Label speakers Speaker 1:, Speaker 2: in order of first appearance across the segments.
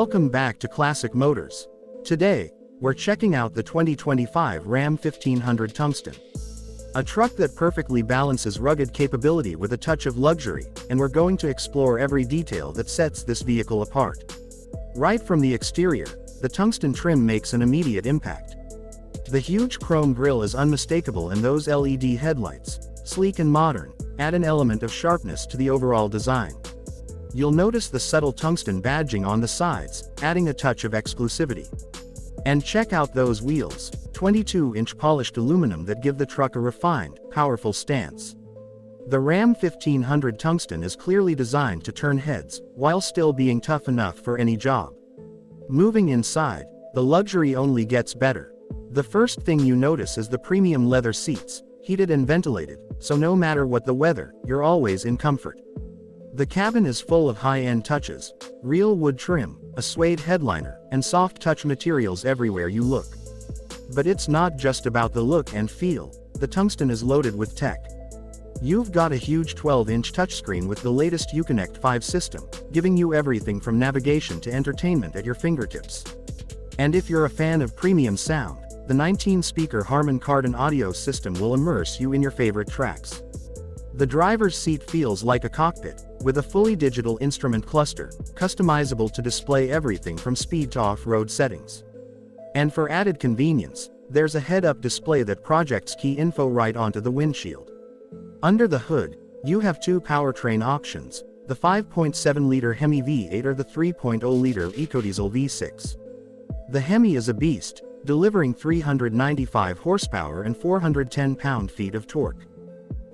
Speaker 1: Welcome back to Classic Motors. Today, we're checking out the 2025 Ram 1500 Tungsten. A truck that perfectly balances rugged capability with a touch of luxury, and we're going to explore every detail that sets this vehicle apart. Right from the exterior, the tungsten trim makes an immediate impact. The huge chrome grille is unmistakable, and those LED headlights, sleek and modern, add an element of sharpness to the overall design. You'll notice the subtle tungsten badging on the sides, adding a touch of exclusivity. And check out those wheels, 22-inch polished aluminum that give the truck a refined, powerful stance. The Ram 1500 Tungsten is clearly designed to turn heads, while still being tough enough for any job. Moving inside, the luxury only gets better. The first thing you notice is the premium leather seats, heated and ventilated, so no matter what the weather, you're always in comfort. The cabin is full of high-end touches, real wood trim, a suede headliner, and soft touch materials everywhere you look. But it's not just about the look and feel. The Tungsten is loaded with tech. You've got a huge 12-inch touchscreen with the latest Uconnect 5 system, giving you everything from navigation to entertainment at your fingertips. And if you're a fan of premium sound, the 19-speaker Harman Kardon audio system will immerse you in your favorite tracks. The driver's seat feels like a cockpit, with a fully digital instrument cluster, customizable to display everything from speed to off-road settings. And for added convenience, there's a head-up display that projects key info right onto the windshield. Under the hood, you have two powertrain options, the 5.7-liter Hemi V8 or the 3.0-liter EcoDiesel V6. The Hemi is a beast, delivering 395 horsepower and 410 pound-feet of torque.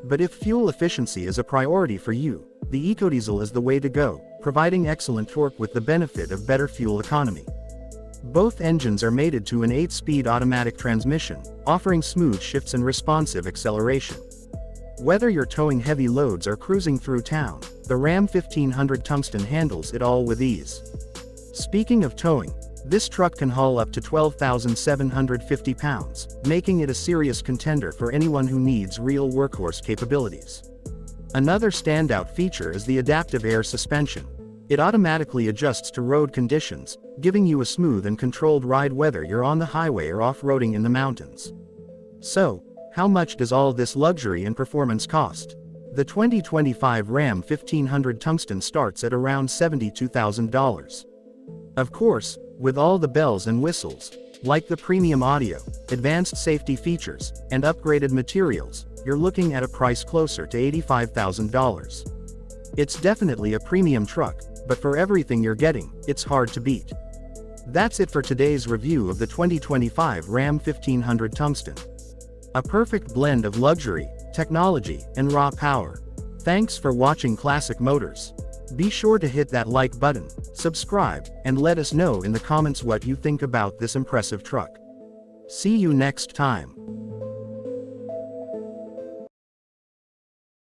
Speaker 1: But if fuel efficiency is a priority for you, the EcoDiesel is the way to go, providing excellent torque with the benefit of better fuel economy. Both engines are mated to an 8-speed automatic transmission, offering smooth shifts and responsive acceleration. Whether you're towing heavy loads or cruising through town, the Ram 1500 Tungsten handles it all with ease. Speaking of towing, this truck can haul up to 12,750 pounds, making it a serious contender for anyone who needs real workhorse capabilities. Another standout feature is the adaptive air suspension. It automatically adjusts to road conditions, giving you a smooth and controlled ride whether you're on the highway or off-roading in the mountains. So, how much does all this luxury and performance cost? The 2025 Ram 1500 Tungsten starts at around $72,000. Of course, with all the bells and whistles, like the premium audio, advanced safety features, and upgraded materials, you're looking at a price closer to $85,000. It's definitely a premium truck, but for everything you're getting, it's hard to beat. That's it for today's review of the 2025 Ram 1500 Tungsten. A perfect blend of luxury, technology, and raw power. Thanks for watching Classic Motors. Be sure to hit that like button, subscribe, and let us know in the comments what you think about this impressive truck. See you next time.